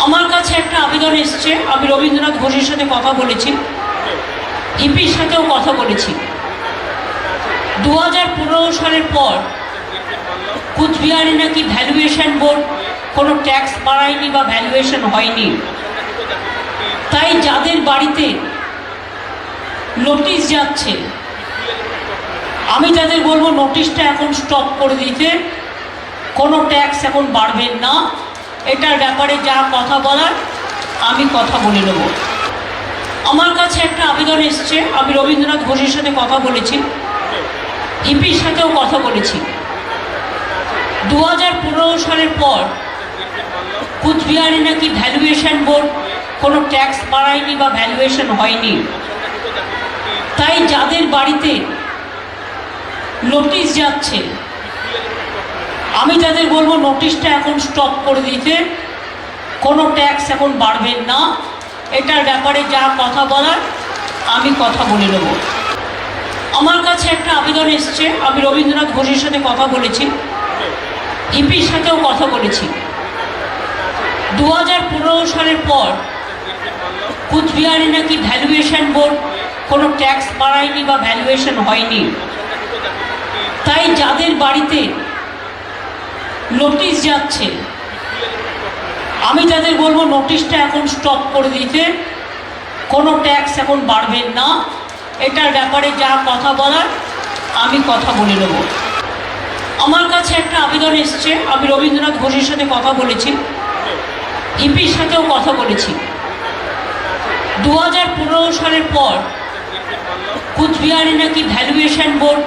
আমার কাছে একটা আবেদন এসছে। আমি রবীন্দ্রনাথ ঘোষের সাথে কথা বলেছি, ইপির সাথেও কথা বলেছি। 2015 সালের পর কুচবিহারে নাকি ভ্যালুয়েশন বোর্ড কোনো ট্যাক্স বাড়ায়নি বা ভ্যালুয়েশন হয়নি। তাই যাদের বাড়িতে নোটিশ যাচ্ছে, আমি তাদের বলবো নোটিশটা এখন স্টপ করে দিতে। কোনো ট্যাক্স এখন বাড়বেন না। এটার ব্যাপারে যা কথা বলার আমি কথা বলে নেব। আমার কাছে একটা আবেদন এসছে। আমি রবীন্দ্রনাথ ঘোষের সাথে কথা বলেছি, ইপির সাথেও কথা বলেছি। 2015 সালের পর কুচবিহারে নাকি ভ্যালুয়েশন বোর্ড কোনো ট্যাক্স বাড়ায়নি বা ভ্যালুয়েশন হয়নি। তাই যাদের বাড়িতে নোটিশ যাচ্ছে, আমি তাদের বলবো নোটিশটা এখন স্টপ করে দিতে। কোনো ট্যাক্স এখন বাড়বেন না। এটার ব্যাপারে যা কথা বলার আমি কথা বলে নেব। আমার কাছে একটা আবেদন এসছে। আমি রবীন্দ্রনাথ ঘোষের সাথে কথা বলেছি, ইপির সাথেও কথা বলেছি। 2015 সালের পর কুচবিহারে নাকি ভ্যালুয়েশন বোর্ড কোনো ট্যাক্স বাড়ায়নি বা ভ্যালুয়েশন হয়নি। তাই যাদের বাড়িতে নোটিশ যাচ্ছে, আমি তাদের বলবো নোটিশটা এখন স্টপ করে দিতে। কোনো ট্যাক্স এখন বাড়বেন না। এটার ব্যাপারে যা কথা বলার আমি কথা বলে নেব। আমার কাছে একটা আবেদন এসছে। আমি রবীন্দ্রনাথ ঘোষের সাথে কথা বলেছি, ইপির সাথেও কথা বলেছি। 2015 সালের পর কুচবিহারে নাকি ভ্যালুয়েশন বোর্ড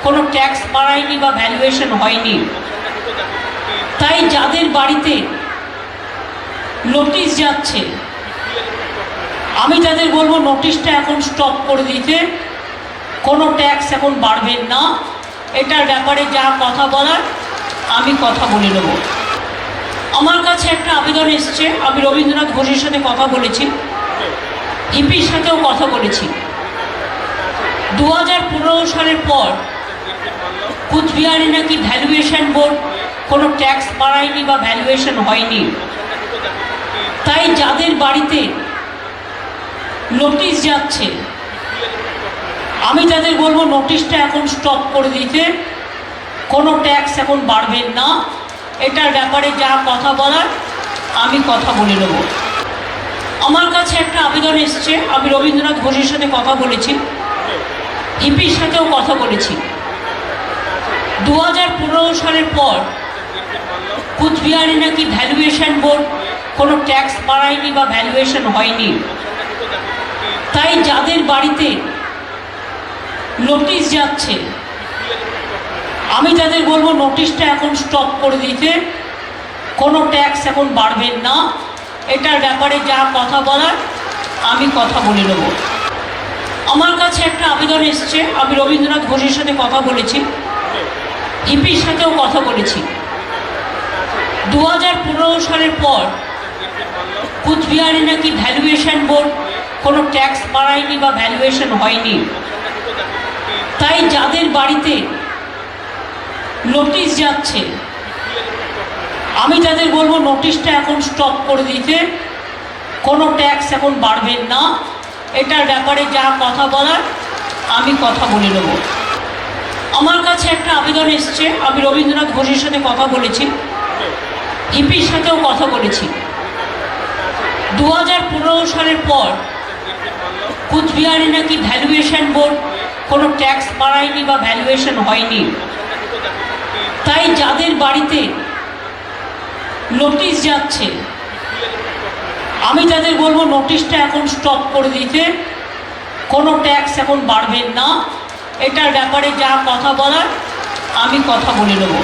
কোনো ট্যাক্স বাড়ায়নি বা ভ্যালুয়েশন হয়নি। তাই যাদের বাড়িতে নোটিশ যাচ্ছে, আমি তাদের বলবো নোটিশটা এখন স্টপ করে দিতে। কোনো ট্যাক্স এখন বাড়বেন না। এটার ব্যাপারে যা কথা বলার আমি কথা বলে নেব। আমার কাছে একটা আবেদন এসছে। আমি রবীন্দ্রনাথ ঘোষের সাথে কথা বলেছি, ইপির সাথেও কথা বলেছি। 2015 সালের পর কুচবিহারে নাকি ভ্যালুয়েশন বোর্ড কোনো ট্যাক্স বাড়ায়নি বা ভ্যালুয়েশন হয়নি। তাই যাদের বাড়িতে নোটিশ যাচ্ছে, আমি তাদের বলবো নোটিশটা এখন স্টপ করে দিতে। কোনো ট্যাক্স এখন বাড়বেন না। এটার ব্যাপারে যা কথা বলার আমি কথা বলে নেব। আমার কাছে একটা আবেদন এসছে। আমি রবীন্দ্রনাথ ঘোষের সাথে কথা বলেছি, ইপির সাথেও কথা বলেছি। 2015 সালের পর কুচবিহারে নাকি ভ্যালুয়েশন বোর্ড কোনো ট্যাক্স বাড়ায়নি বা ভ্যালুয়েশন হয়নি। তাই যাদের বাড়িতে নোটিশ যাচ্ছে, আমি তাদের বলবো নোটিশটা এখন স্টপ করে দিতে। কোনো ট্যাক্স এখন বাড়বেন না। এটার ব্যাপারে যা কথা বলার আমি কথা বলে নেব। আমার কাছে একটা আবেদন এসছে। আমি রবীন্দ্রনাথ ঘোষের সাথে কথা বলেছি, ইপির সাথেও কথা বলেছি। 2015 সালের পর কুচবিহারে নাকি ভ্যালুয়েশন বোর্ড কোনো ট্যাক্স বাড়ায়নি বা ভ্যালুয়েশন হয়নি। তাই যাদের বাড়িতে নোটিশ যাচ্ছে, আমি তাদের বলবো নোটিশটা এখন স্টপ করে দিতে। কোনো ট্যাক্স এখন বাড়বেন না। এটার ব্যাপারে যা কথা বলার আমি কথা বলে নেব। আমার কাছে একটা আবেদন এসছে। আমি রবীন্দ্রনাথ ঘোষের সাথে কথা বলেছি, ইপির সাথেও কথা বলেছি। 2015 সালের পর কুচবিহারে নাকি ভ্যালুয়েশন বোর্ড কোনো ট্যাক্স বাড়ায়নি বা ভ্যালুয়েশন হয়নি। তাই যাদের বাড়িতে নোটিশ যাচ্ছে, আমি তাদের বলবো নোটিশটা এখন স্টপ করে দিতে। কোনো ট্যাক্স এখন বাড়বেন না। এটার ব্যাপারে যা কথা বলার আমি কথা বলে নেব।